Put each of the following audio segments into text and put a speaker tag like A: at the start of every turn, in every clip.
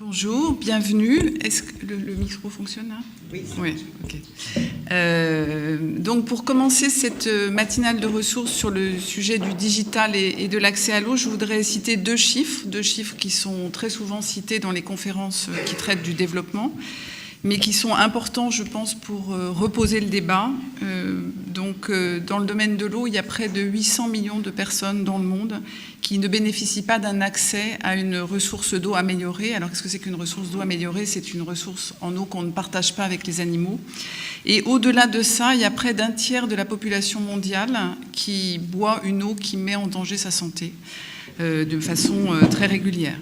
A: Bonjour, bienvenue. Est-ce que le micro fonctionne là ?
B: Oui.
A: Oui, ok. Donc pour commencer cette matinale de ressources sur le sujet du digital et de l'accès à l'eau, je voudrais citer deux chiffres qui sont très souvent cités dans les conférences qui traitent du développement, mais qui sont importants, je pense, pour reposer le débat. Dans le domaine de l'eau, il y a près de 800 millions de personnes dans le monde qui ne bénéficient pas d'un accès à une ressource d'eau améliorée. Alors, qu'est-ce que c'est qu'une ressource d'eau améliorée ? C'est une ressource en eau qu'on ne partage pas avec les animaux. Et au-delà de ça, il y a près d'un tiers de la population mondiale qui boit une eau qui met en danger sa santé de façon très régulière.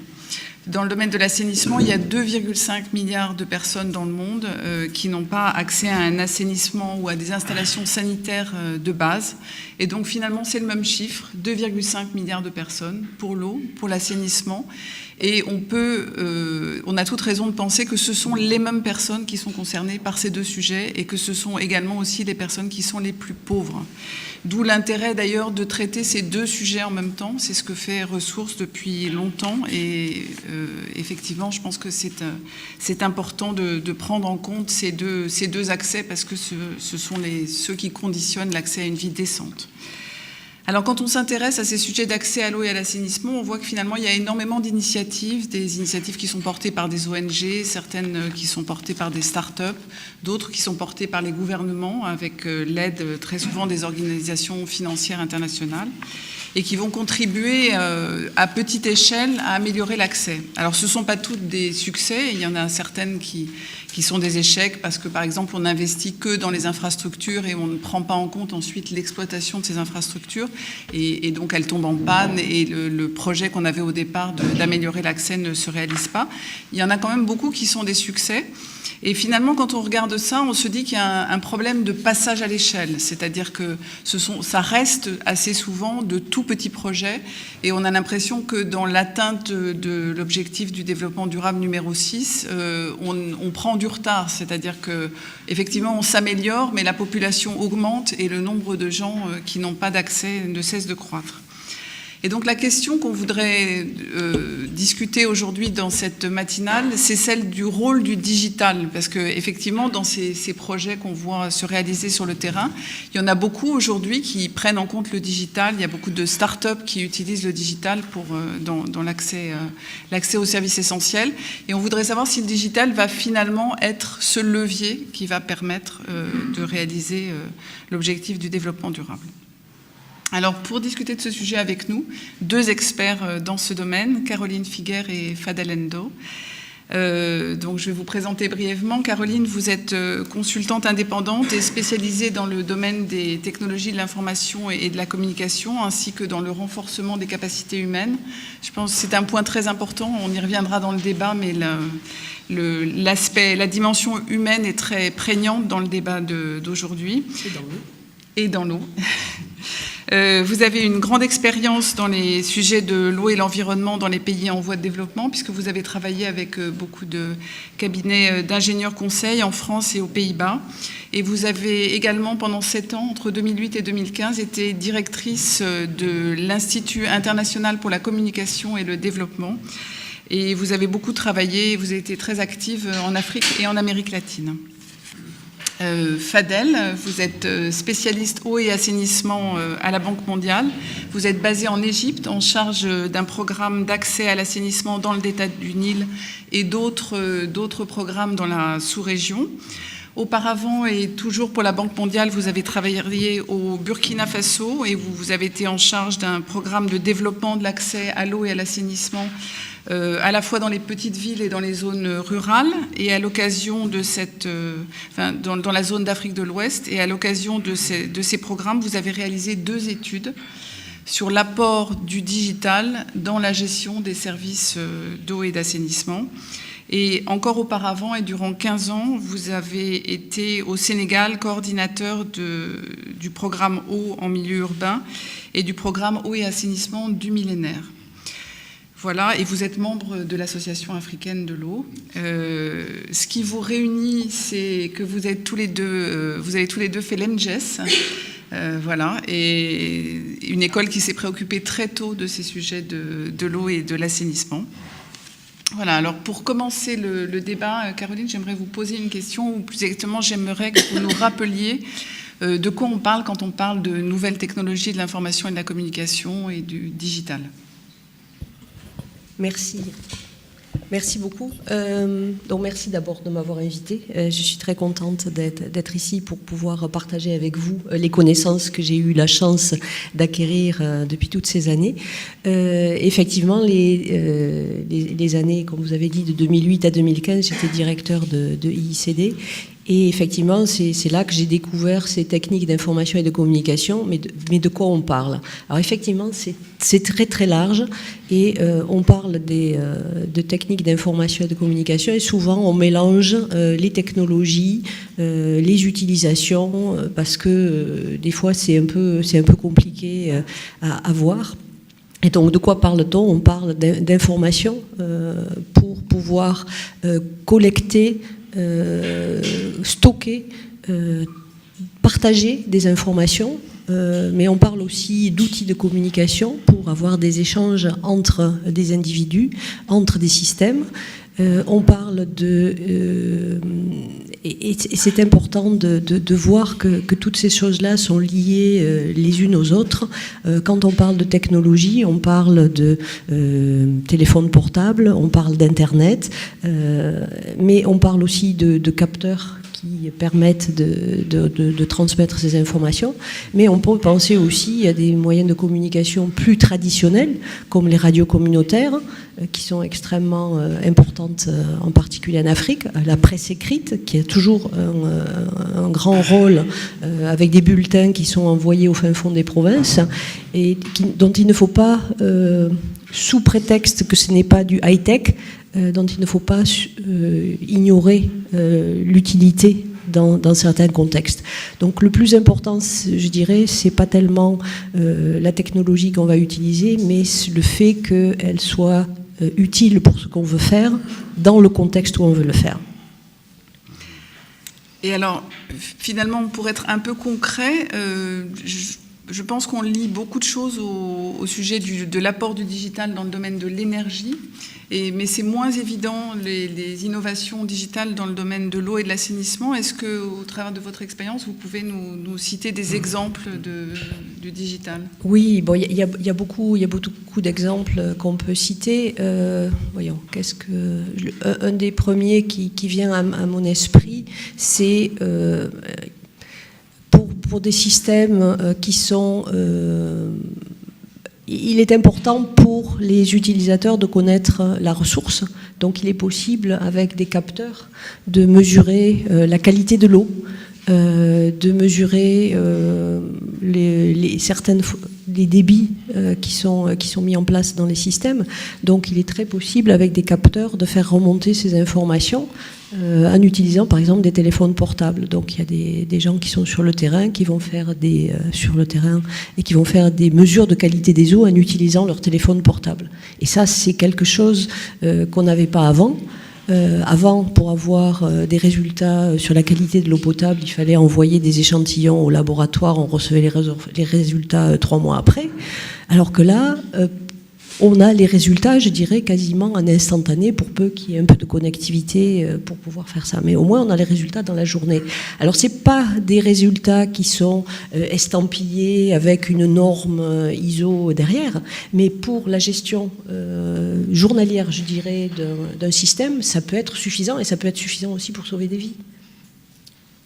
A: Dans le domaine de l'assainissement, il y a 2,5 milliards de personnes dans le monde qui n'ont pas accès à un assainissement ou à des installations sanitaires de base. Et donc finalement, c'est le même chiffre, 2,5 milliards de personnes pour l'eau, pour l'assainissement. Et on a toute raison de penser que ce sont les mêmes personnes qui sont concernées par ces deux sujets et que ce sont également aussi les personnes qui sont les plus pauvres. D'où l'intérêt d'ailleurs de traiter ces deux sujets en même temps. C'est ce que fait Ressources depuis longtemps et effectivement, je pense que c'est important de prendre en compte ces deux accès parce que ce sont ceux qui conditionnent l'accès à une vie décente. Alors quand on s'intéresse à ces sujets d'accès à l'eau et à l'assainissement, on voit que finalement il y a énormément d'initiatives, des initiatives qui sont portées par des ONG, certaines qui sont portées par des start-up, d'autres qui sont portées par les gouvernements avec l'aide très souvent des organisations financières internationales et qui vont contribuer à petite échelle à améliorer l'accès. Alors ce ne sont pas toutes des succès, il y en a certaines qui sont des échecs parce que, par exemple, on n'investit que dans les infrastructures et on ne prend pas en compte ensuite l'exploitation de ces infrastructures et donc elles tombent en panne et le projet qu'on avait au départ d'améliorer l'accès ne se réalise pas. Il y en a quand même beaucoup qui sont des succès. Et finalement, quand on regarde ça, on se dit qu'il y a un problème de passage à l'échelle, c'est-à-dire que ça reste assez souvent de tout petits projets et on a l'impression que dans l'atteinte de l'objectif du développement durable numéro 6, on prend du retard, c'est-à-dire qu'effectivement on s'améliore, mais la population augmente et le nombre de gens qui n'ont pas d'accès ne cesse de croître. Et donc la question qu'on voudrait discuter aujourd'hui dans cette matinale, c'est celle du rôle du digital. Parce qu'effectivement, dans ces projets qu'on voit se réaliser sur le terrain, il y en a beaucoup aujourd'hui qui prennent en compte le digital. Il y a beaucoup de start-up qui utilisent le digital dans l'accès aux services essentiels. Et on voudrait savoir si le digital va finalement être ce levier qui va permettre de réaliser l'objectif du développement durable. Alors, pour discuter de ce sujet avec nous, deux experts dans ce domaine, Caroline Figuer et Fadel Endo. Donc, je vais vous présenter brièvement. Caroline, vous êtes consultante indépendante et spécialisée dans le domaine des technologies de l'information et de la communication, ainsi que dans le renforcement des capacités humaines. Je pense que c'est un point très important, on y reviendra dans le débat, mais la dimension humaine est très prégnante dans le débat d'aujourd'hui. Et dans l'eau. Vous avez une grande expérience dans les sujets de l'eau et l'environnement dans les pays en voie de développement, puisque vous avez travaillé avec beaucoup de cabinets d'ingénieurs conseils en France et aux Pays-Bas. Et vous avez également, pendant 7 ans, entre 2008 et 2015, été directrice de l'Institut international pour la communication et le développement. Et vous avez beaucoup travaillé, vous avez été très active en Afrique et en Amérique latine. Fadel, vous êtes spécialiste eau et assainissement à la Banque mondiale. Vous êtes basé en Égypte, en charge d'un programme d'accès à l'assainissement dans le delta du Nil et d'autres programmes dans la sous-région. Auparavant, et toujours pour la Banque mondiale, vous avez travaillé au Burkina Faso et vous avez été en charge d'un programme de développement de l'accès à l'eau et à l'assainissement à la fois dans les petites villes et dans les zones rurales, et à l'occasion de dans la zone d'Afrique de l'Ouest, et à l'occasion de ces programmes, vous avez réalisé 2 études sur l'apport du digital dans la gestion des services d'eau et d'assainissement. Et encore auparavant, et durant 15 ans, vous avez été au Sénégal coordinateur du programme eau en milieu urbain et du programme eau et assainissement du millénaire. Voilà, et vous êtes membre de l'Association africaine de l'eau. Ce qui vous réunit, c'est que vous avez tous les deux fait l'ENGES, voilà, et une école qui s'est préoccupée très tôt de ces sujets de l'eau et de l'assainissement. Voilà, alors pour commencer le débat, Caroline, j'aimerais vous poser une question, ou plus exactement, j'aimerais que vous nous rappeliez de quoi on parle quand on parle de nouvelles technologies de l'information et de la communication et du digital.
B: Merci. Merci beaucoup. Donc merci d'abord de m'avoir invitée. Je suis très contente d'être ici pour pouvoir partager avec vous les connaissances que j'ai eu la chance d'acquérir depuis toutes ces années. Effectivement, les années, comme vous avez dit, de 2008 à 2015, j'étais directeur de IICD. Et effectivement, c'est là que j'ai découvert ces techniques d'information et de communication, mais de quoi on parle? Alors effectivement, c'est très très large, et on parle de techniques d'information et de communication, et souvent on mélange les technologies, les utilisations, parce que des fois c'est un peu compliqué à voir. Et donc, de quoi parle-t-on? On parle d'information pour pouvoir collecter, stocker, partager des informations, mais on parle aussi d'outils de communication pour avoir des échanges entre des individus, entre des systèmes. On parle et c'est important de voir que toutes ces choses-là sont liées les unes aux autres. Quand on parle de technologie, on parle de téléphone portable, on parle d'Internet, mais on parle aussi de capteurs qui permettent de transmettre ces informations. Mais on peut penser aussi à des moyens de communication plus traditionnels, comme les radios communautaires, qui sont extrêmement importantes, en particulier en Afrique. La presse écrite, qui a toujours un grand rôle, avec des bulletins qui sont envoyés au fin fond des provinces, et dont il ne faut pas, sous prétexte que ce n'est pas du high-tech, dont il ne faut pas ignorer l'utilité dans certains contextes. Donc le plus important, je dirais, c'est pas tellement la technologie qu'on va utiliser, mais le fait qu'elle soit utile pour ce qu'on veut faire, dans le contexte où on veut le faire.
A: Et alors, finalement, pour être un peu concret, je pense qu'on lit beaucoup de choses au sujet de l'apport du digital dans le domaine de l'énergie, mais c'est moins évident les innovations digitales dans le domaine de l'eau et de l'assainissement. Est-ce qu'au travers de votre expérience, vous pouvez nous citer des exemples du digital? Oui,
B: bon, il y a beaucoup d'exemples qu'on peut citer. Voyons, un des premiers qui vient à mon esprit, c'est pour des systèmes qui sont... il est important pour les utilisateurs de connaître la ressource. Donc il est possible, avec des capteurs, de mesurer la qualité de l'eau, de mesurer les débits qui sont mis en place dans les systèmes. Donc il est très possible, avec des capteurs, de faire remonter ces informations en utilisant par exemple des téléphones portables. Donc il y a des gens qui sont sur le terrain, qui vont faire des mesures de qualité des eaux en utilisant leur téléphone portable. Et ça, c'est quelque chose qu'on n'avait pas avant. Avant, pour avoir des résultats sur la qualité de l'eau potable, il fallait envoyer des échantillons au laboratoire, on recevait les résultats 3 mois après. Alors que là, on a les résultats, je dirais, quasiment en instantané, pour peu qu'il y ait un peu de connectivité pour pouvoir faire ça. Mais au moins, on a les résultats dans la journée. Alors, ce n'est pas des résultats qui sont estampillés avec une norme ISO derrière, mais pour la gestion journalière, je dirais, d'un système, ça peut être suffisant, et ça peut être suffisant aussi pour sauver des vies.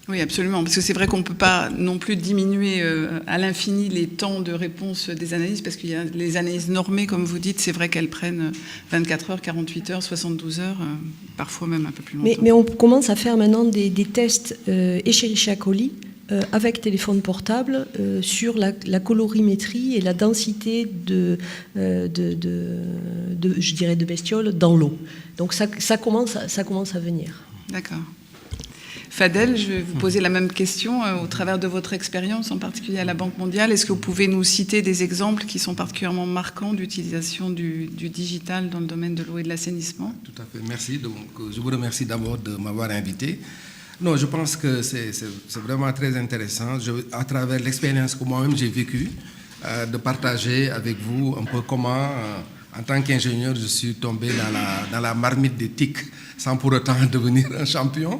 A: Oui, absolument, parce que c'est vrai qu'on ne peut pas non plus diminuer à l'infini les temps de réponse des analyses, parce qu'il y a les analyses normées, comme vous dites, c'est vrai qu'elles prennent 24 heures, 48 heures, 72 heures, parfois même un peu plus longtemps.
B: Mais on commence à faire maintenant des tests Escherichia coli avec téléphone portable sur la colorimétrie et la densité je dirais de bestioles dans l'eau. Donc ça commence à venir.
A: D'accord. Fadel, je vais vous poser la même question au travers de votre expérience, en particulier à la Banque mondiale. Est-ce que vous pouvez nous citer des exemples qui sont particulièrement marquants d'utilisation du digital dans le domaine de l'eau et de l'assainissement?
C: Tout à fait, merci. Donc, je vous remercie d'abord de m'avoir invité. Non, je pense que c'est vraiment très intéressant, à travers l'expérience que moi-même j'ai vécue, de partager avec vous un peu comment En tant qu'ingénieur, je suis tombé dans la marmite des TIC sans pour autant devenir un champion.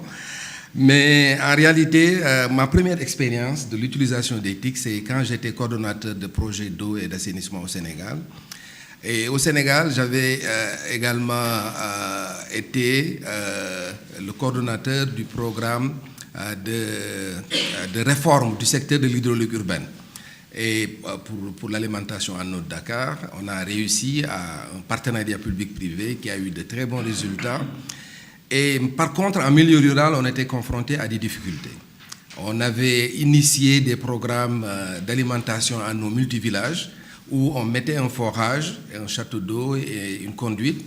C: Mais en réalité, ma première expérience de l'utilisation des TIC, c'est quand j'étais coordonnateur de projets d'eau et d'assainissement au Sénégal. Et au Sénégal, j'avais également été le coordonnateur du programme de réforme du secteur de l'hydraulique urbaine. Et pour l'alimentation en eau de Dakar, on a réussi à un partenariat public-privé qui a eu de très bons résultats. Et par contre, en milieu rural, on était confronté à des difficultés. On avait initié des programmes d'alimentation en eau multivillages où on mettait un forage, un château d'eau et une conduite,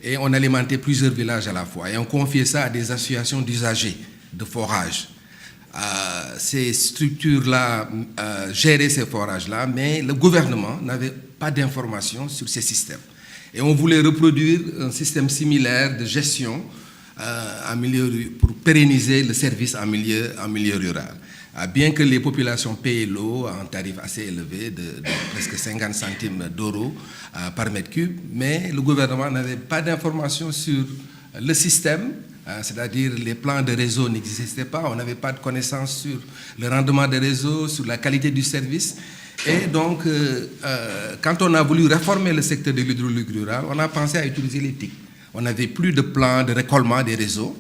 C: et on alimentait plusieurs villages à la fois. Et on confiait ça à des associations d'usagers de forage. Ces structures-là géraient ces forages-là, mais le gouvernement n'avait pas d'informations sur ces systèmes. Et on voulait reproduire un système similaire de gestion pour pérenniser le service en milieu rural. Bien que les populations payent l'eau à un tarif assez élevé de presque 50 centimes d'euros par mètre cube, mais le gouvernement n'avait pas d'informations sur le système, c'est-à-dire les plans de réseau n'existaient pas, on n'avait pas de connaissances sur le rendement des réseaux, sur la qualité du service. Et donc, quand on a voulu réformer le secteur de l'hydraulique rurale, on a pensé à utiliser les TIC. On n'avait plus de plan de récollement des réseaux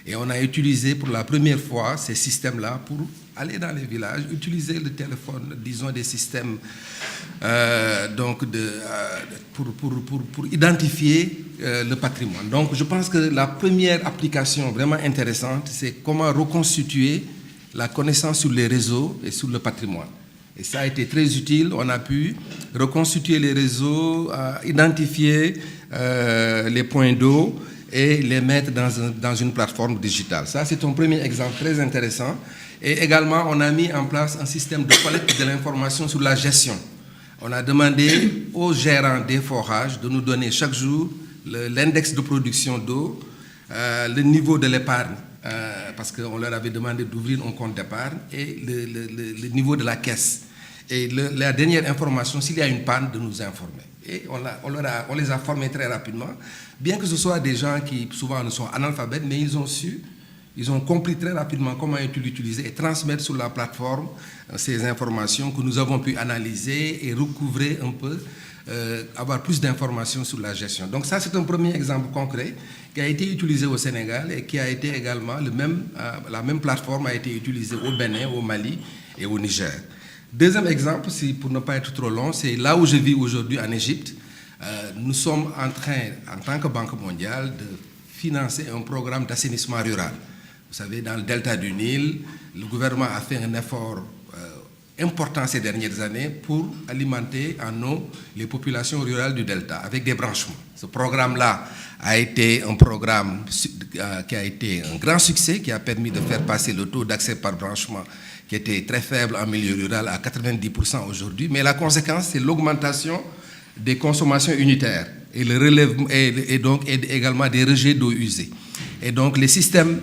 C: et on a utilisé pour la première fois ces systèmes-là pour aller dans les villages, utiliser le téléphone, disons des systèmes pour identifier le patrimoine. Donc je pense que la première application vraiment intéressante, c'est comment reconstituer la connaissance sur les réseaux et sur le patrimoine. Et ça a été très utile, on a pu reconstituer les réseaux, identifier les points d'eau et les mettre dans une plateforme digitale. Ça, c'est un premier exemple très intéressant. Et également, on a mis en place un système de collecte de l'information sur la gestion. On a demandé aux gérants des forages de nous donner chaque jour l'index de production d'eau, le niveau de l'épargne, parce qu'on leur avait demandé d'ouvrir un compte d'épargne, et le niveau de la caisse. Et la dernière information, s'il y a une panne, de nous informer. Et on les a formés très rapidement, bien que ce soit des gens qui souvent ne sont analphabètes, mais ils ont compris très rapidement comment l'utiliser et transmettre sur la plateforme ces informations que nous avons pu analyser et recouvrer un peu, avoir plus d'informations sur la gestion. Donc ça, c'est un premier exemple concret qui a été utilisé au Sénégal et qui a été également la même plateforme a été utilisée au Bénin, au Mali et au Niger. Deuxième exemple, pour ne pas être trop long, c'est là où je vis aujourd'hui en Égypte. Nous sommes en train, en tant que Banque mondiale, de financer un programme d'assainissement rural. Vous savez, dans le delta du Nil, le gouvernement a fait un effort important ces dernières années pour alimenter en eau les populations rurales du delta avec des branchements. Ce programme-là a été un programme qui a été un grand succès, qui a permis de faire passer le taux d'accès par branchement qui était très faible en milieu rural à 90% aujourd'hui. Mais la conséquence, c'est l'augmentation des consommations unitaires et le relèvement et donc également des rejets d'eau usée. Et donc les systèmes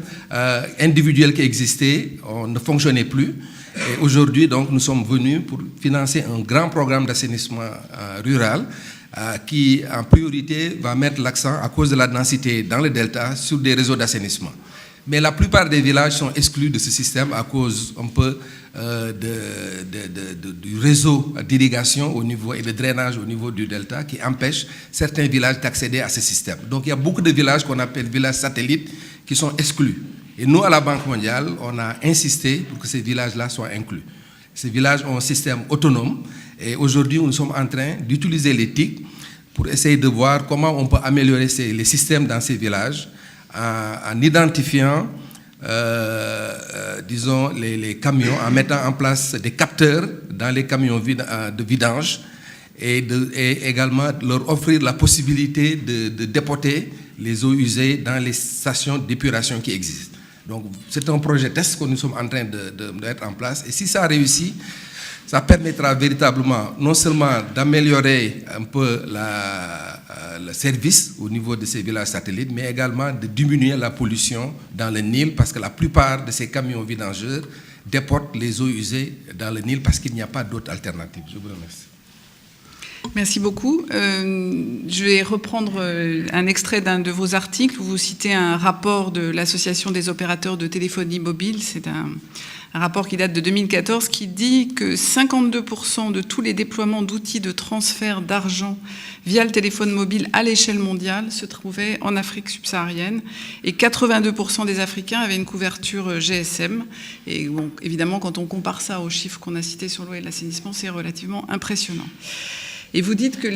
C: individuels qui existaient ne fonctionnaient plus. Et aujourd'hui, donc, nous sommes venus pour financer un grand programme d'assainissement rural qui, en priorité, va mettre l'accent, à cause de la densité dans le delta, sur des réseaux d'assainissement. Mais la plupart des villages sont exclus de ce système à cause un peu du réseau d'irrigation au niveau et de drainage au niveau du delta qui empêche certains villages d'accéder à ce système. Donc il y a beaucoup de villages qu'on appelle villages satellites qui sont exclus. Et nous, à la Banque mondiale, on a insisté pour que ces villages-là soient inclus. Ces villages ont un système autonome et aujourd'hui, nous sommes en train d'utiliser les TIC pour essayer de voir comment on peut améliorer les systèmes dans ces villages en identifiant, disons, les camions, en mettant en place des capteurs dans les camions de vidange et également leur offrir la possibilité de dépoter les eaux usées dans les stations d'épuration qui existent. Donc, c'est un projet test que nous sommes en train de mettre en place. Et si ça réussit, ça permettra véritablement non seulement d'améliorer un peu le service au niveau de ces villages satellites, mais également de diminuer la pollution dans le Nil, parce que la plupart de ces camions vidangeurs déportent les eaux usées dans le Nil parce qu'il n'y a pas d'autre alternative. Je vous remercie.
A: Merci beaucoup. Je vais reprendre un extrait d'un de vos articles où vous citez un rapport de l'Association des opérateurs de téléphonie mobile. C'est un rapport qui date de 2014 qui dit que 52% de tous les déploiements d'outils de transfert d'argent via le téléphone mobile à l'échelle mondiale se trouvaient en Afrique subsaharienne et 82% des Africains avaient une couverture GSM. Et bon, évidemment, quand on compare ça aux chiffres qu'on a cités sur l'eau et l'assainissement, c'est relativement impressionnant. Et vous dites que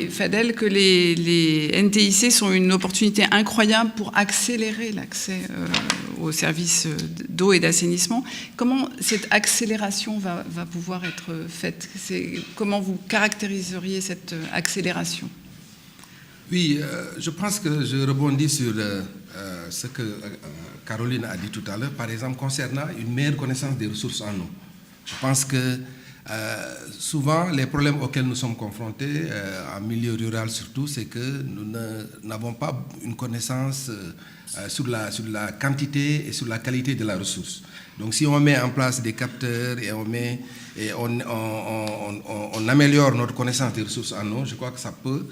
A: Fadel, que les NTIC sont une opportunité incroyable pour accélérer l'accès aux services d'eau et d'assainissement. Comment cette accélération va pouvoir être faite? Comment vous caractériseriez cette accélération?
C: Oui, je pense que je rebondis sur ce que Caroline a dit tout à l'heure, par exemple concernant une meilleure connaissance des ressources en eau. Je pense que souvent, les problèmes auxquels nous sommes confrontés, en milieu rural surtout, c'est que nous n'avons pas une connaissance sur la quantité et sur la qualité de la ressource. Donc si on met en place des capteurs et on améliore notre connaissance des ressources en eau, je crois que ça peut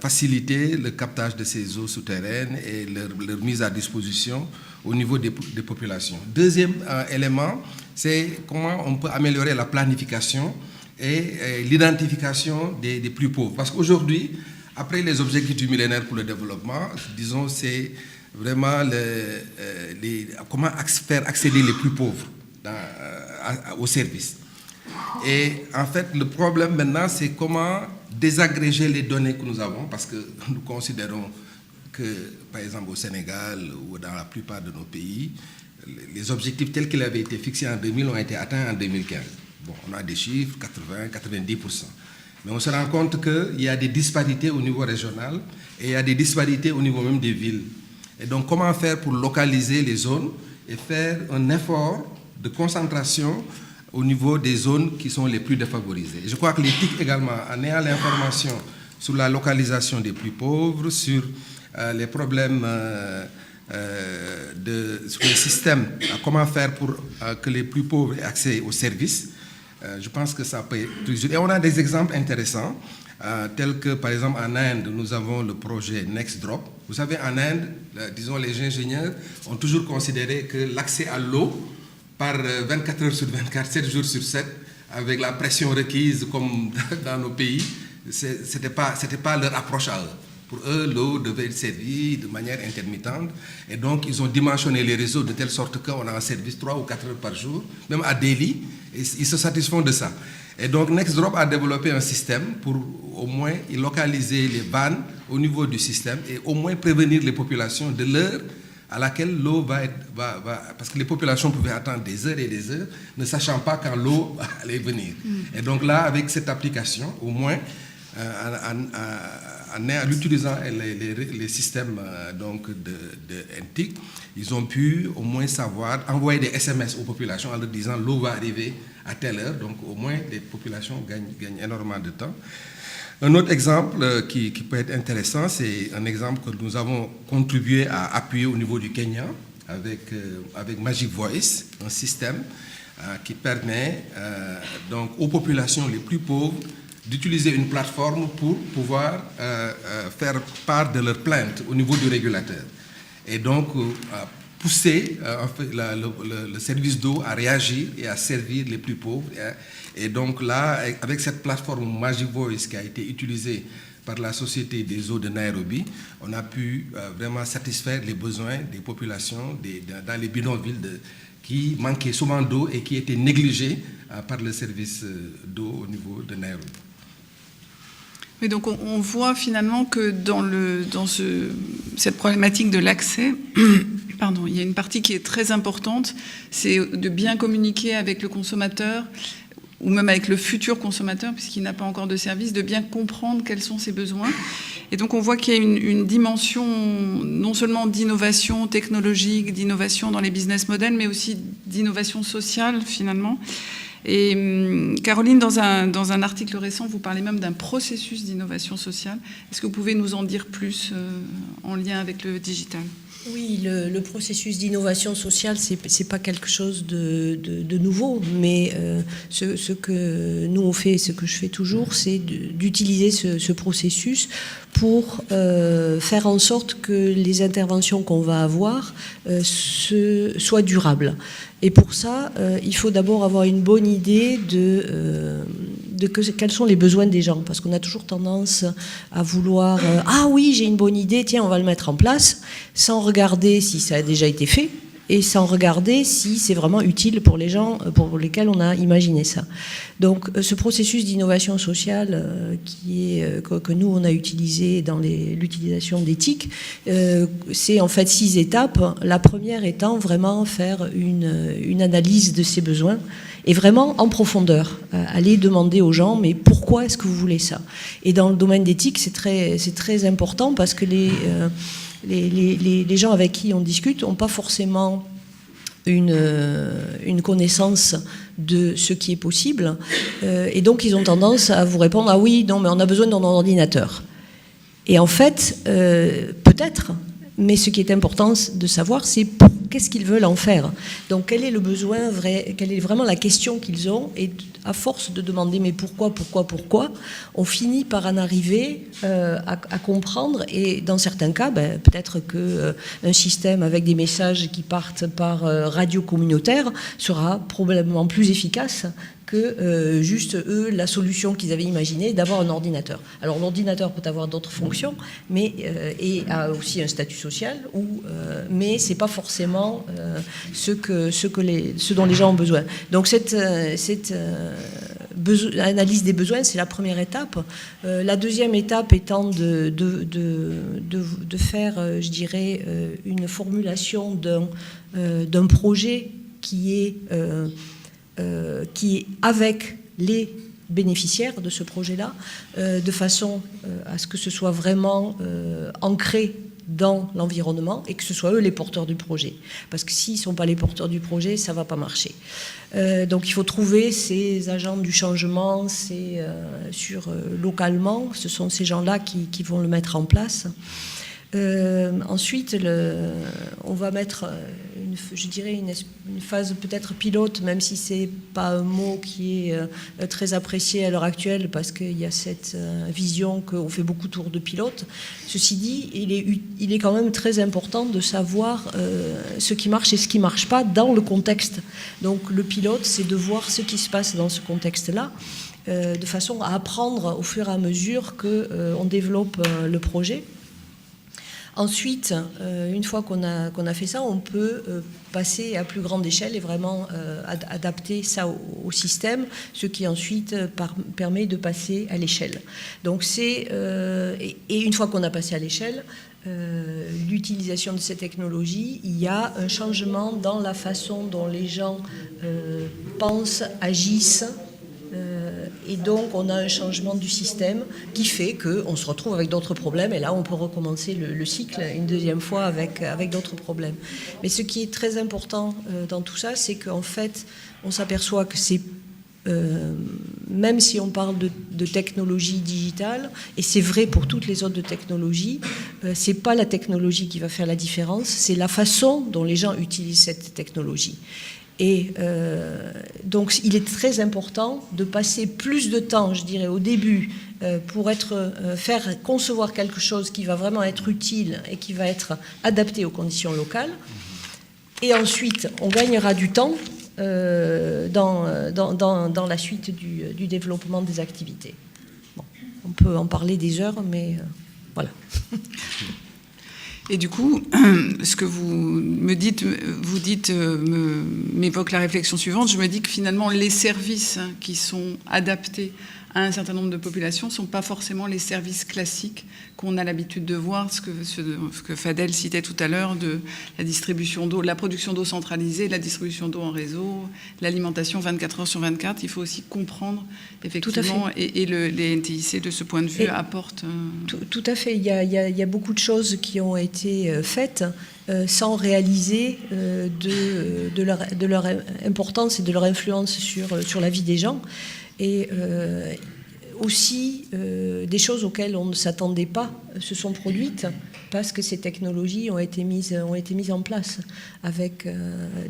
C: faciliter le captage de ces eaux souterraines et leur mise à disposition au niveau des populations. Deuxième élément, c'est comment on peut améliorer la planification et l'identification des plus pauvres. Parce qu'aujourd'hui, après les objectifs du millénaire pour le développement, disons, c'est vraiment comment faire accéder les plus pauvres aux services. Et en fait, le problème maintenant, c'est comment désagréger les données que nous avons, parce que nous considérons que, par exemple, au Sénégal ou dans la plupart de nos pays, les objectifs tels qu'ils avaient été fixés en 2000 ont été atteints en 2015. Bon, on a des chiffres, 80-90%. Mais on se rend compte qu'il y a des disparités au niveau régional et il y a des disparités au niveau même des villes. Et donc, comment faire pour localiser les zones et faire un effort de concentration au niveau des zones qui sont les plus défavorisées. Et je crois que les TIC également, en ayant l'information sur la localisation des plus pauvres, sur les problèmes sur les systèmes, comment faire pour que les plus pauvres aient accès aux services, je pense que ça peut être... Et on a des exemples intéressants, tels que, par exemple, en Inde, nous avons le projet NextDrop. Vous savez, en Inde, disons, les ingénieurs ont toujours considéré que l'accès à l'eau, par 24 heures sur 24, 7 jours sur 7, avec la pression requise comme dans nos pays, ce n'était pas leur approche à eux. Pour eux, l'eau devait être servie de manière intermittente. Et donc, ils ont dimensionné les réseaux de telle sorte qu'on a un service 3 ou 4 heures par jour, même à Delhi, et ils se satisfont de ça. Et donc, NextDrop a développé un système pour au moins localiser les vannes au niveau du système et au moins prévenir les populations de l'heure à laquelle l'eau va... Parce que les populations pouvaient attendre des heures et des heures, ne sachant pas quand l'eau allait venir. Et donc là, avec cette application, au moins, en utilisant les systèmes donc de NTIC, ils ont pu au moins savoir, envoyer des SMS aux populations en leur disant l'eau va arriver à telle heure. Donc au moins, les populations gagnent énormément de temps. Un autre exemple qui peut être intéressant, c'est un exemple que nous avons contribué à appuyer au niveau du Kenya avec Magic Voice, un système qui permet donc aux populations les plus pauvres d'utiliser une plateforme pour pouvoir faire part de leurs plaintes au niveau du régulateur. Et donc pousser en fait, le service d'eau à réagir et à servir les plus pauvres. Et donc là, avec cette plateforme Magic Voice qui a été utilisée par la Société des eaux de Nairobi, on a pu vraiment satisfaire les besoins des populations dans les bidonvilles qui manquaient souvent d'eau et qui étaient négligés par le service d'eau au niveau de Nairobi.
A: Oui, donc on voit finalement que dans cette problématique de l'accès, il y a une partie qui est très importante, c'est de bien communiquer avec le consommateur ou même avec le futur consommateur, puisqu'il n'a pas encore de service, de bien comprendre quels sont ses besoins. Et donc on voit qu'il y a une dimension non seulement d'innovation technologique, d'innovation dans les business models, mais aussi d'innovation sociale finalement. Et Caroline, dans un article récent, vous parlez même d'un processus d'innovation sociale. Est-ce que vous pouvez nous en dire plus en lien avec le digital ?
B: Oui, le processus d'innovation sociale, c'est pas quelque chose de nouveau, mais ce que nous on fait, ce que je fais toujours, c'est d'utiliser ce processus pour faire en sorte que les interventions qu'on va avoir soient durables. Et pour ça, il faut d'abord avoir une bonne idée quels sont les besoins des gens, parce qu'on a toujours tendance à vouloir ah oui, j'ai une bonne idée, tiens, on va le mettre en place, sans regarder si ça a déjà été fait et sans regarder si c'est vraiment utile pour les gens pour lesquels on a imaginé ça. Donc ce processus d'innovation sociale que nous on a utilisé dans l'utilisation d'éthique, c'est en fait 6 étapes. La première étant vraiment faire une analyse de ces besoins et vraiment en profondeur, aller demander aux gens mais pourquoi est-ce que vous voulez ça? Et dans le domaine d'éthique, c'est très important parce que les gens avec qui on discute n'ont pas forcément une connaissance de ce qui est possible, et donc ils ont tendance à vous répondre ah oui, non mais on a besoin d'un ordinateur. Et en fait, peut-être, mais ce qui est important de savoir, c'est qu'est-ce qu'ils veulent en faire. Donc quel est le besoin vrai, quelle est vraiment la question qu'ils ont, et à force de demander mais pourquoi, on finit par en arriver à comprendre, et dans certains cas, peut-être qu'un système avec des messages qui partent par radio communautaire sera probablement plus efficace que juste eux, la solution qu'ils avaient imaginée d'avoir un ordinateur. Alors l'ordinateur peut avoir d'autres fonctions, mais et a aussi un statut social, mais c'est pas forcément ce dont les gens ont besoin. Donc cette analyse des besoins, c'est la première étape. La deuxième étape étant de faire, je dirais, une formulation d'un projet qui est avec les bénéficiaires de ce projet-là, de façon à ce que ce soit vraiment ancré dans l'environnement et que ce soit eux les porteurs du projet. Parce que s'ils ne sont pas les porteurs du projet, ça ne va pas marcher. Donc il faut trouver ces agents du changement, localement, ce sont ces gens-là qui vont le mettre en place. Ensuite, on va mettre, une phase peut-être pilote, même si ce n'est pas un mot qui est très apprécié à l'heure actuelle, parce qu'il y a cette vision qu'on fait beaucoup tour de pilote. Ceci dit, il est quand même très important de savoir ce qui marche et ce qui ne marche pas dans le contexte. Donc le pilote, c'est de voir ce qui se passe dans ce contexte-là, de façon à apprendre au fur et à mesure qu'on développe le projet. Ensuite, une fois qu'on a fait ça, on peut passer à plus grande échelle et vraiment adapter ça au système, ce qui ensuite permet de passer à l'échelle. Donc et une fois qu'on a passé à l'échelle, l'utilisation de ces technologies, il y a un changement dans la façon dont les gens pensent, agissent. Et donc on a un changement du système qui fait qu'on se retrouve avec d'autres problèmes, et là on peut recommencer le cycle une deuxième fois avec d'autres problèmes. Mais ce qui est très important dans tout ça, c'est qu'en fait on s'aperçoit que c'est même si on parle de technologie digitale, et c'est vrai pour toutes les autres technologies, c'est pas la technologie qui va faire la différence, c'est la façon dont les gens utilisent cette technologie. Et donc il est très important de passer plus de temps, je dirais, au début pour faire concevoir quelque chose qui va vraiment être utile et qui va être adapté aux conditions locales. Et ensuite, on gagnera du temps dans la suite du développement des activités. Bon, on peut en parler des heures, mais voilà.
A: Et du coup, ce que vous dites m'évoque la réflexion suivante. Je me dis que finalement, les services qui sont adaptés à un certain nombre de populations ne sont pas forcément les services classiques qu'on a l'habitude de voir, ce que Fadel citait tout à l'heure, de la distribution d'eau, la production d'eau centralisée, la distribution d'eau en réseau, l'alimentation 24 heures sur 24. Il faut aussi comprendre, effectivement, et les NTIC, de ce point de vue, apportent...
B: Tout à fait. Il y a beaucoup de choses qui ont été faites sans réaliser de leur importance et de leur influence sur la vie des gens. Et aussi des choses auxquelles on ne s'attendait pas se sont produites parce que ces technologies ont été mises en place avec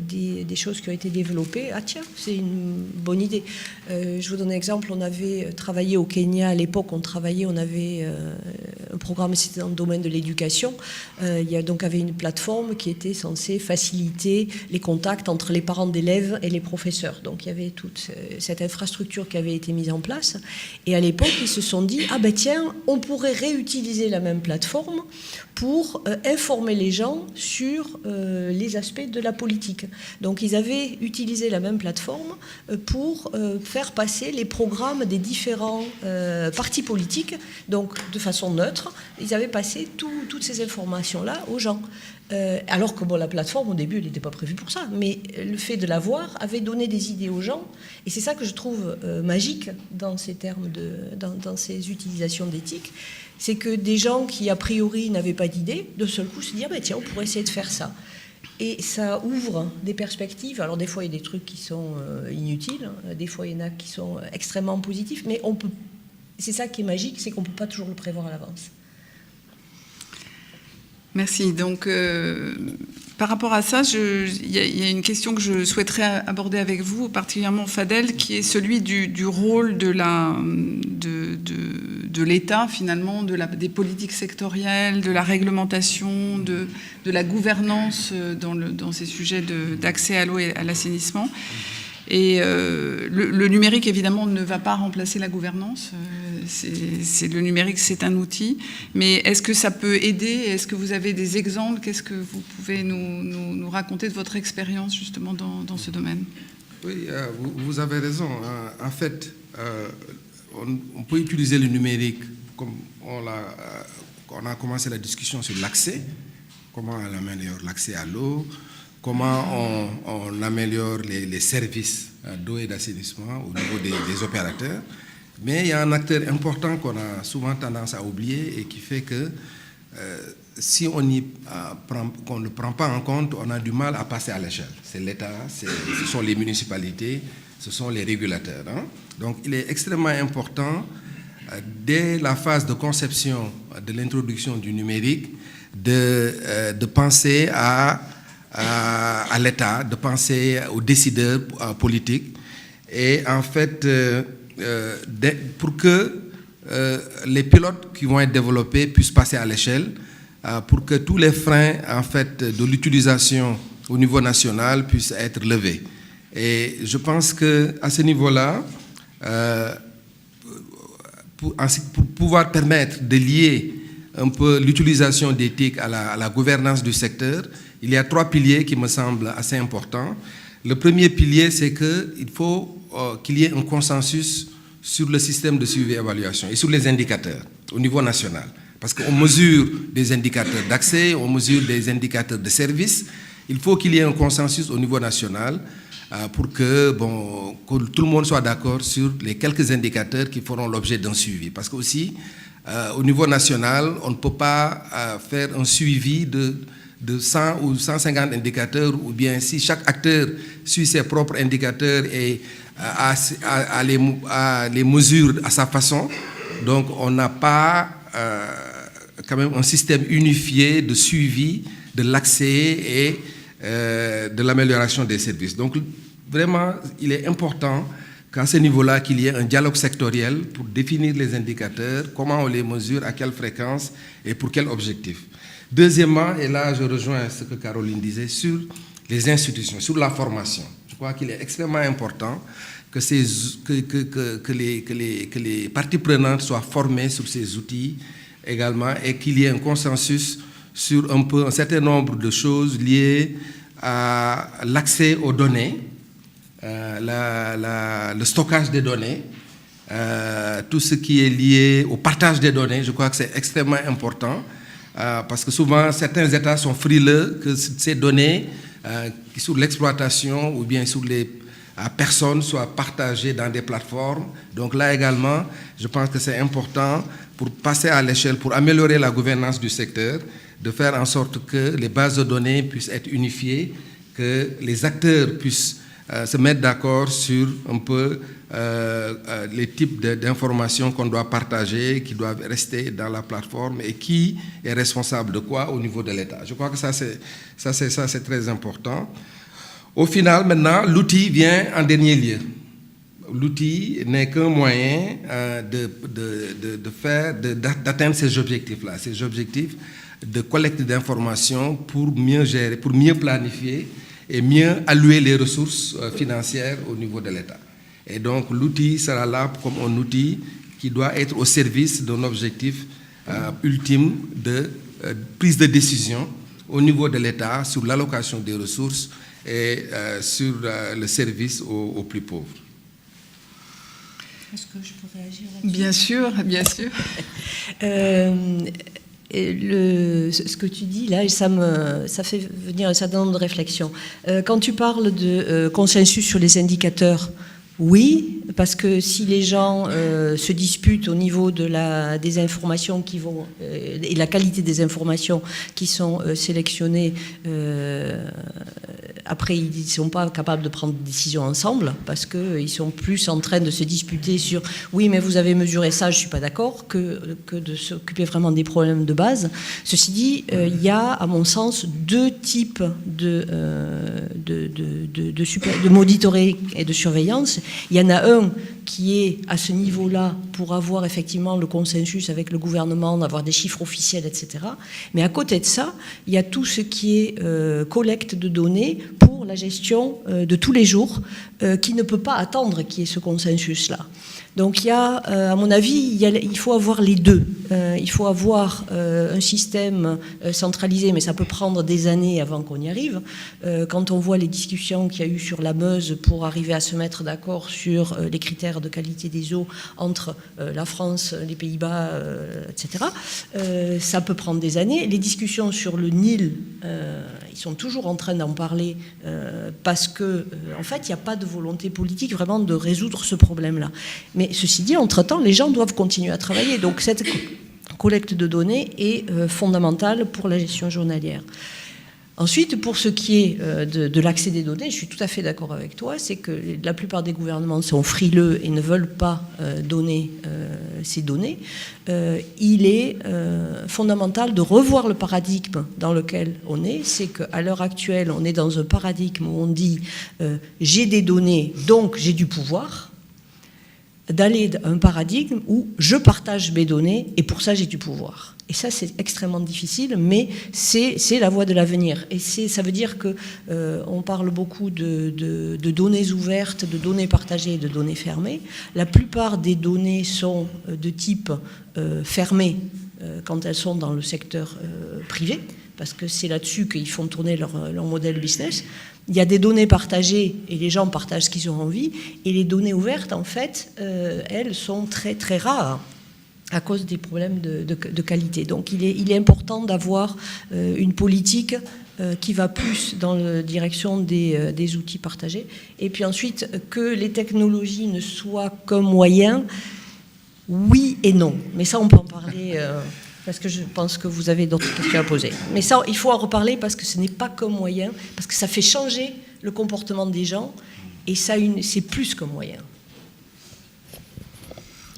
B: des choses qui ont été développées. Ah tiens, c'est une bonne idée. Je vous donne un exemple. On avait travaillé au Kenya à l'époque. On avait un programme, c'était dans le domaine de l'éducation. Il y a donc avait une plateforme qui était censée faciliter les contacts entre les parents d'élèves et les professeurs. Donc il y avait toute cette infrastructure qui avait été mise en place. Et à l'époque, ils se sont dit, ah ben tiens, on pourrait réutiliser la même plateforme pour informer les gens sur les aspects de la politique. Donc ils avaient utilisé la même plateforme pour faire passer les programmes des différents partis politiques, donc de façon neutre. Ils avaient passé toutes ces informations-là aux gens. Alors que la plateforme, au début, elle n'était pas prévue pour ça. Mais le fait de l'avoir avait donné des idées aux gens. Et c'est ça que je trouve magique dans ces termes, dans ces utilisations d'éthique. C'est que des gens qui, a priori, n'avaient pas d'idée, de seul coup se disent, tiens, on pourrait essayer de faire ça. Et ça ouvre des perspectives. Alors des fois, il y a des trucs qui sont inutiles. Des fois, il y en a qui sont extrêmement positifs. Mais c'est ça qui est magique, c'est qu'on ne peut pas toujours le prévoir à l'avance.
A: Merci. Donc, par rapport à ça, il y a une question que je souhaiterais aborder avec vous, particulièrement Fadel, qui est celui du rôle de l'État, finalement, des politiques sectorielles, de la réglementation, de la gouvernance dans ces sujets d'accès à l'eau et à l'assainissement. Et le numérique, évidemment, ne va pas remplacer la gouvernance. Le numérique, c'est un outil. Mais est-ce que ça peut aider? Est-ce que vous avez des exemples? Qu'est-ce que vous pouvez nous raconter de votre expérience, justement, dans ce domaine?
C: Oui, vous avez raison. En fait, on peut utiliser le numérique comme on a commencé la discussion sur l'accès, comment on améliore l'accès à l'eau, comment on améliore les services d'eau et d'assainissement au niveau des opérateurs. Mais il y a un acteur important qu'on a souvent tendance à oublier et qui fait que si on ne le prend pas en compte, on a du mal à passer à l'échelle. C'est l'État, ce sont les municipalités, ce sont les régulateurs. Hein. Donc il est extrêmement important, dès la phase de conception de l'introduction du numérique, de penser à l'État, de penser aux décideurs politiques et en fait pour que les pilotes qui vont être développés puissent passer à l'échelle, pour que tous les freins en fait de l'utilisation au niveau national puissent être levés. Et je pense qu'à ce niveau-là, pour pouvoir permettre de lier un peu l'utilisation des TIC à la gouvernance du secteur, il y a 3 piliers qui me semblent assez importants. Le premier pilier, c'est qu'il faut qu'il y ait un consensus sur le système de suivi et évaluation et sur les indicateurs au niveau national. Parce qu'on mesure des indicateurs d'accès, on mesure des indicateurs de service. Il faut qu'il y ait un consensus au niveau national pour que tout le monde soit d'accord sur les quelques indicateurs qui feront l'objet d'un suivi. Parce qu'aussi, au niveau national, on ne peut pas faire un suivi de 100 ou 150 indicateurs, ou bien si chaque acteur suit ses propres indicateurs et les mesure à sa façon, donc on n'a pas quand même un système unifié de suivi de l'accès et de l'amélioration des services. Donc vraiment, il est important qu'à ce niveau-là, qu'il y ait un dialogue sectoriel pour définir les indicateurs, comment on les mesure, à quelle fréquence et pour quel objectif. Deuxièmement, et là je rejoins ce que Caroline disait, sur les institutions, sur la formation. Je crois qu'il est extrêmement important que les parties prenantes soient formées sur ces outils également et qu'il y ait un consensus sur un certain nombre de choses liées à l'accès aux données, le stockage des données, tout ce qui est lié au partage des données. Je crois que c'est extrêmement important. Parce que souvent, certains États sont frileux que ces données sur l'exploitation ou bien sur les personnes soient partagées dans des plateformes. Donc là également, je pense que c'est important pour passer à l'échelle, pour améliorer la gouvernance du secteur, de faire en sorte que les bases de données puissent être unifiées, que les acteurs puissent se mettre d'accord sur un peu les types d'informations qu'on doit partager, qui doivent rester dans la plateforme et qui est responsable de quoi au niveau de l'État. Je crois que ça c'est très important. Au final, maintenant, l'outil vient en dernier lieu. L'outil n'est qu'un moyen d'atteindre ces objectifs-là, ces objectifs de collecte d'informations pour mieux gérer, pour mieux planifier et mieux allouer les ressources financières au niveau de l'État. Et donc l'outil sera là comme un outil qui doit être au service d'un objectif ultime de prise de décision au niveau de l'État sur l'allocation des ressources et sur le service aux plus pauvres.
B: Est-ce que je peux réagir là-dessus ?
A: Bien sûr, bien sûr.
B: Ce que tu dis là, ça fait venir un certain nombre de réflexions. Quand tu parles de consensus sur les indicateurs, oui, parce que si les gens se disputent au niveau des informations qui vont et la qualité des informations qui sont sélectionnées, après ils ne sont pas capables de prendre des décisions ensemble parce qu'ils sont plus en train de se disputer sur oui mais vous avez mesuré ça, je ne suis pas d'accord, que de s'occuper vraiment des problèmes de base. Ceci dit, il y a à mon sens deux types de monitoring et de surveillance. Il y en a un qui est à ce niveau-là pour avoir effectivement le consensus avec le gouvernement, d'avoir des chiffres officiels, etc. Mais à côté de ça, il y a tout ce qui est collecte de données pour la gestion de tous les jours qui ne peut pas attendre qu'il y ait ce consensus-là. Donc il y a, à mon avis, il faut avoir les deux. Il faut avoir un système centralisé, mais ça peut prendre des années avant qu'on y arrive. Quand on voit les discussions qu'il y a eu sur la Meuse pour arriver à se mettre d'accord sur les critères de qualité des eaux entre la France, les Pays-Bas, etc., ça peut prendre des années. Les discussions sur le Nil, ils sont toujours en train d'en parler parce que, en fait, il n'y a pas de volonté politique vraiment de résoudre ce problème-là. Mais ceci dit, entre-temps, les gens doivent continuer à travailler. Donc cette collecte de données est fondamentale pour la gestion journalière. Ensuite, pour ce qui est de l'accès des données, je suis tout à fait d'accord avec toi, c'est que la plupart des gouvernements sont frileux et ne veulent pas donner ces données. Il est fondamental de revoir le paradigme dans lequel on est. C'est qu'à l'heure actuelle, on est dans un paradigme où on dit j'ai des données, donc j'ai du pouvoir, d'aller à un paradigme où je partage mes données et pour ça j'ai du pouvoir. Et ça c'est extrêmement difficile, mais c'est la voie de l'avenir. Et ça veut dire que on parle beaucoup de données ouvertes, de données partagées et de données fermées. La plupart des données sont de type fermé quand elles sont dans le secteur privé, parce que c'est là-dessus qu'ils font tourner leur modèle business. Il y a des données partagées et les gens partagent ce qu'ils ont envie. Et les données ouvertes, en fait, elles sont très, très rares à cause des problèmes de qualité. Donc il est important d'avoir une politique qui va plus dans la direction des outils partagés. Et puis ensuite, que les technologies ne soient qu'un moyen, oui et non. Mais ça, on peut en parler... parce que je pense que vous avez d'autres questions à poser. Mais ça, il faut en reparler parce que ce n'est pas qu'un moyen, parce que ça fait changer le comportement des gens, et ça, c'est plus qu'un moyen.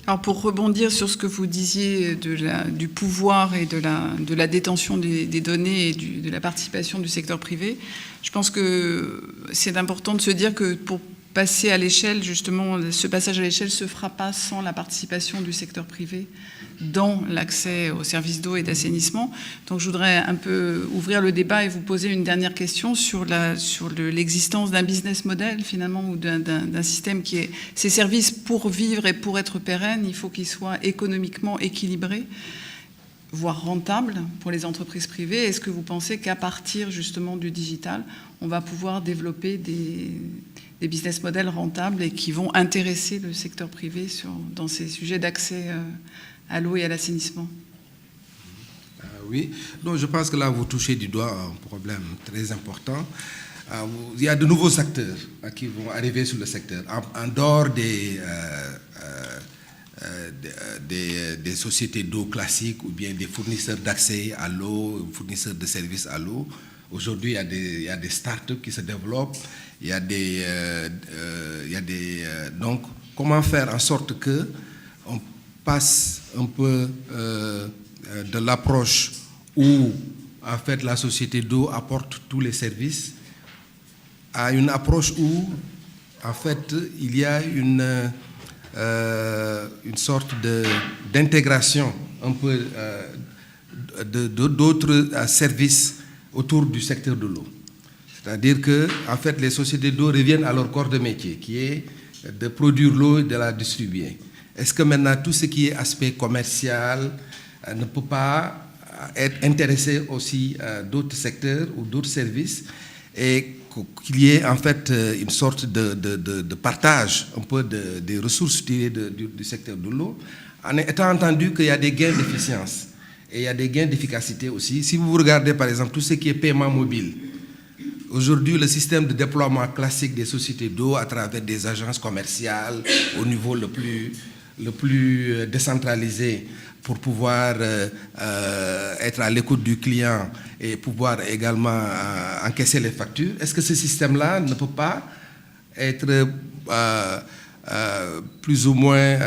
A: Alors pour rebondir sur ce que vous disiez du pouvoir et de la détention des données et de la participation du secteur privé, je pense que c'est important de se dire que pour passer à l'échelle, justement, ce passage à l'échelle ne se fera pas sans la participation du secteur privé dans l'accès aux services d'eau et d'assainissement. Donc je voudrais un peu ouvrir le débat et vous poser une dernière question sur l'existence d'un business model, finalement, ou d'un système qui est... Ces services, pour vivre et pour être pérennes, il faut qu'ils soient économiquement équilibrés, voire rentables pour les entreprises privées. Est-ce que vous pensez qu'à partir, justement, du digital, on va pouvoir développer des business models rentables et qui vont intéresser le secteur privé dans ces sujets d'accès à l'eau et à l'assainissement?
C: Oui, donc je pense que là vous touchez du doigt un problème très important. Il y a de nouveaux acteurs qui vont arriver sur le secteur, en dehors des sociétés d'eau classiques ou bien des fournisseurs d'accès à l'eau, fournisseurs de services à l'eau. Aujourd'hui, il y a des startups qui se développent, donc, comment faire en sorte que on passe un peu de l'approche où, en fait, la société d'eau apporte tous les services à une approche où, en fait, il y a une sorte d'intégration un peu d'autres services autour du secteur de l'eau. C'est-à-dire que, en fait, les sociétés d'eau reviennent à leur corps de métier, qui est de produire l'eau et de la distribuer. Est-ce que maintenant tout ce qui est aspect commercial ne peut pas être intéressé aussi à d'autres secteurs ou d'autres services, et qu'il y ait en fait une sorte de partage un peu des ressources tirées du secteur de l'eau, en étant entendu qu'il y a des gains d'efficience et il y a des gains d'efficacité aussi. Si vous regardez par exemple tout ce qui est paiement mobile, aujourd'hui le système de déploiement classique des sociétés d'eau à travers des agences commerciales au niveau le plus décentralisé, pour pouvoir être à l'écoute du client et pouvoir également encaisser les factures, est-ce que ce système-là ne peut pas être plus ou moins,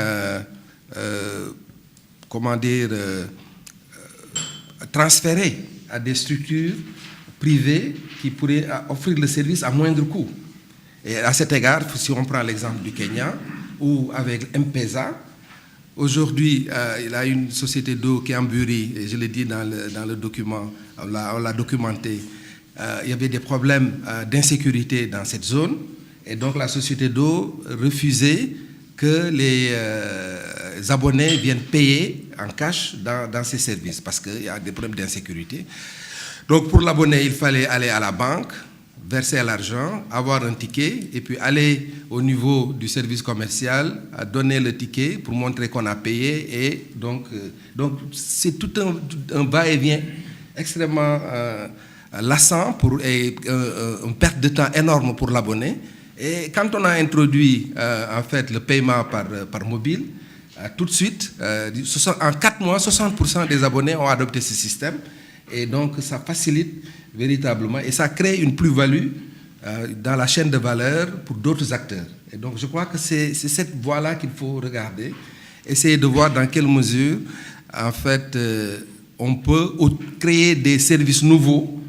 C: transféré à des structures privées qui pourraient offrir le service à moindre coût? Et à cet égard, si on prend l'exemple du Kenya, où avec M-Pesa, aujourd'hui, il y a une société d'eau qui est en Bury, et je l'ai dit dans le document, on l'a documenté. Il y avait des problèmes d'insécurité dans cette zone, et donc la société d'eau refusait que les abonnés viennent payer en cash dans ces services, parce qu'il y a des problèmes d'insécurité. Donc pour l'abonné, il fallait aller à la banque, verser l'argent, avoir un ticket, et puis aller au niveau du service commercial, à donner le ticket pour montrer qu'on a payé. Et donc c'est tout un va-et-vient extrêmement lassant et une perte de temps énorme pour l'abonné. Et quand on a introduit en fait le paiement par mobile, tout de suite, en 4 mois, 60% des abonnés ont adopté ce système. Et donc ça facilite véritablement, et ça crée une plus-value dans la chaîne de valeur pour d'autres acteurs. Et donc je crois que c'est cette voie-là qu'il faut regarder, essayer de voir dans quelle mesure en fait on peut créer des services nouveaux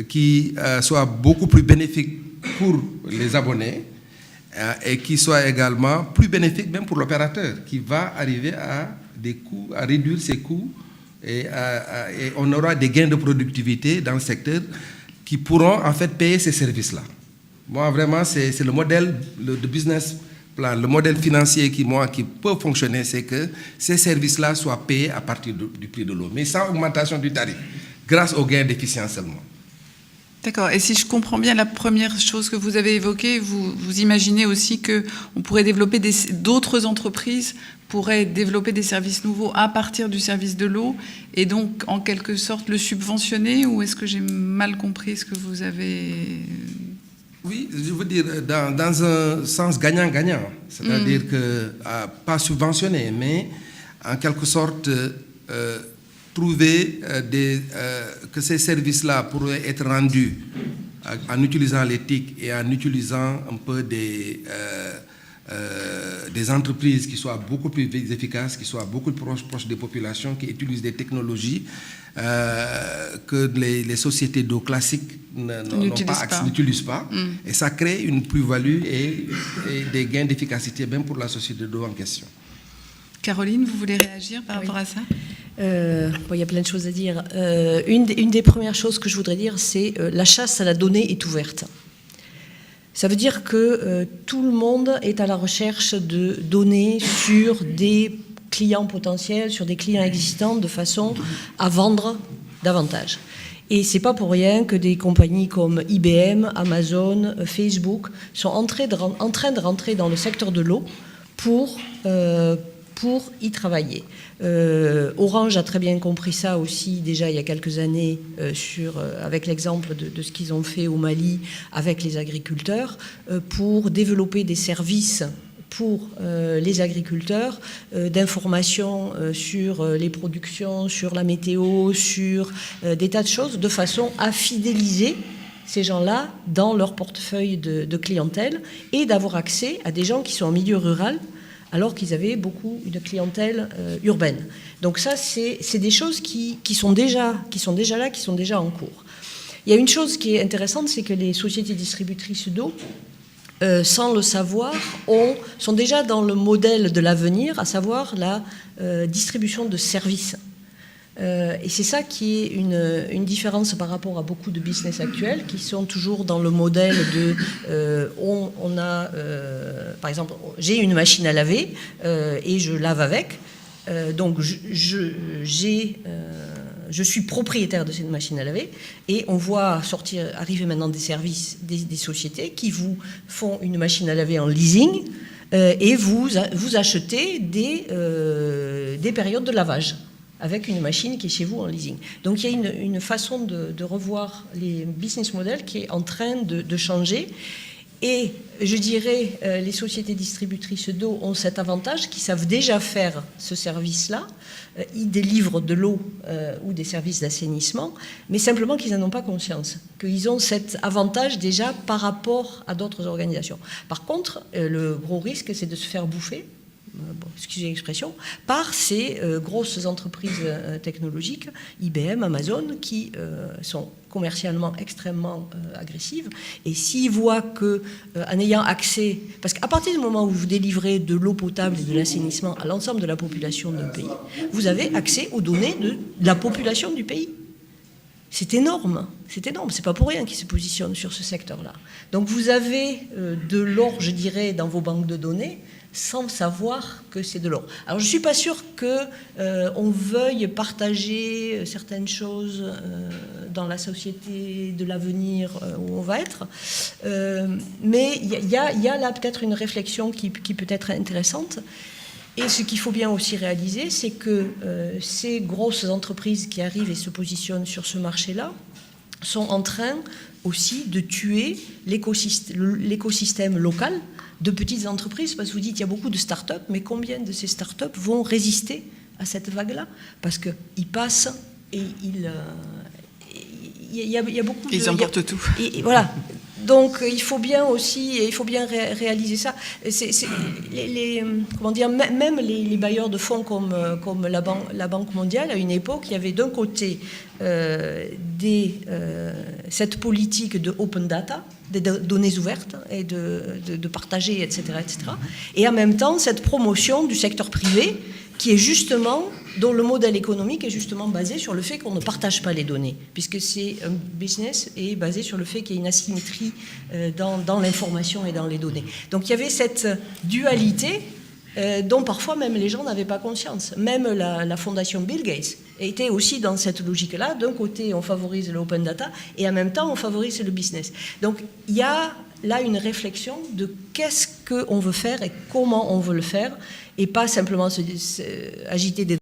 C: qui soient beaucoup plus bénéfiques pour les abonnés et qui soient également plus bénéfiques même pour l'opérateur, qui va arriver à réduire ses coûts. Et on aura des gains de productivité dans le secteur qui pourront en fait payer ces services-là. Moi, vraiment, c'est le modèle de business plan, le modèle financier qui peut fonctionner, c'est que ces services-là soient payés à partir du prix de l'eau, mais sans augmentation du tarif, grâce aux gains d'efficience seulement.
A: D'accord. Et si je comprends bien, la première chose que vous avez évoquée, vous imaginez aussi qu'on pourrait développer d'autres entreprises pourraient développer des services nouveaux à partir du service de l'eau et donc en quelque sorte le subventionner, ou est-ce que j'ai mal compris ce que vous avez...
C: Oui, je veux dire dans un sens gagnant-gagnant, c'est-à-dire que pas subventionner, mais en quelque sorte trouver que ces services-là pourraient être rendus en utilisant les TIC et en utilisant un peu des entreprises qui soient beaucoup plus efficaces, qui soient beaucoup plus proches des populations, qui utilisent des technologies que les sociétés d'eau classiques n'utilisent pas. Et ça crée une plus-value et des gains d'efficacité même pour la société d'eau en question.
A: Caroline, vous voulez réagir par rapport à ça ?
B: Il y a plein de choses à dire. Une des premières choses que je voudrais dire, c'est la chasse à la donnée est ouverte. Ça veut dire que tout le monde est à la recherche de données sur des clients potentiels, sur des clients existants, de façon à vendre davantage. Et c'est pas pour rien que des compagnies comme IBM, Amazon, Facebook sont en train de rentrer dans le secteur de l'eau pour y travailler. Orange a très bien compris ça aussi déjà il y a quelques années avec l'exemple de ce qu'ils ont fait au Mali avec les agriculteurs pour développer des services pour les agriculteurs d'informations sur les productions, sur la météo, sur des tas de choses, de façon à fidéliser ces gens-là dans leur portefeuille de clientèle et d'avoir accès à des gens qui sont en milieu rural alors qu'ils avaient beaucoup une clientèle urbaine. Donc ça, c'est des choses qui sont déjà là, qui sont déjà en cours. Il y a une chose qui est intéressante, c'est que les sociétés distributrices d'eau, sans le savoir, sont déjà dans le modèle de l'avenir, à savoir la distribution de services. Et c'est ça qui est une différence par rapport à beaucoup de business actuels qui sont toujours dans le modèle de par exemple, j'ai une machine à laver et je lave avec, donc je suis propriétaire de cette machine à laver et on voit arriver maintenant des services, des sociétés qui vous font une machine à laver en leasing et vous achetez des périodes de lavage avec une machine qui est chez vous en leasing. Donc il y a une façon de revoir les business models qui est en train de changer. Et je dirais, les sociétés distributrices d'eau ont cet avantage qu'ils savent déjà faire ce service-là. Ils délivrent de l'eau ou des services d'assainissement, mais simplement qu'ils n'en ont pas conscience, qu'ils ont cet avantage déjà par rapport à d'autres organisations. Par contre, le gros risque, c'est de se faire bouffer, excusez l'expression, par ces grosses entreprises technologiques, IBM, Amazon, qui sont commercialement extrêmement agressives. Et s'ils voient qu'en ayant accès... Parce qu'à partir du moment où vous délivrez de l'eau potable et de l'assainissement à l'ensemble de la population d'un pays, vous avez accès aux données de la population du pays. C'est énorme, c'est énorme. C'est pas pour rien qu'ils se positionnent sur ce secteur-là. Donc vous avez de l'or, je dirais, dans vos banques de données, sans savoir que c'est de l'or. Alors je ne suis pas sûre qu'on veuille partager certaines choses dans la société de l'avenir où on va être, mais il y a là peut-être une réflexion qui peut être intéressante. Et ce qu'il faut bien aussi réaliser, c'est que ces grosses entreprises qui arrivent et se positionnent sur ce marché-là sont en train aussi de tuer l'écosystème local de petites entreprises, parce que vous dites qu'il y a beaucoup de start-up, mais combien de ces start-up vont résister à cette vague-là? Parce qu'ils passent et il y a beaucoup de...
A: Ils emportent tout.
B: Et voilà. Donc il faut bien réaliser ça. Comment dire, même les bailleurs de fonds comme la Banque mondiale, à une époque, il y avait d'un côté cette politique de open data, des données ouvertes et de partager, etc., etc. Et en même temps, cette promotion du secteur privé qui est justement, dont le modèle économique est justement basé sur le fait qu'on ne partage pas les données, puisque c'est un business est basé sur le fait qu'il y a une asymétrie dans l'information et dans les données. Donc il y avait cette dualité dont parfois même les gens n'avaient pas conscience. Même la fondation Bill Gates était aussi dans cette logique-là. D'un côté, on favorise l'open data et en même temps, on favorise le business. Donc il y a là une réflexion de qu'est-ce qu'on veut faire et comment on veut le faire, et pas simplement agiter des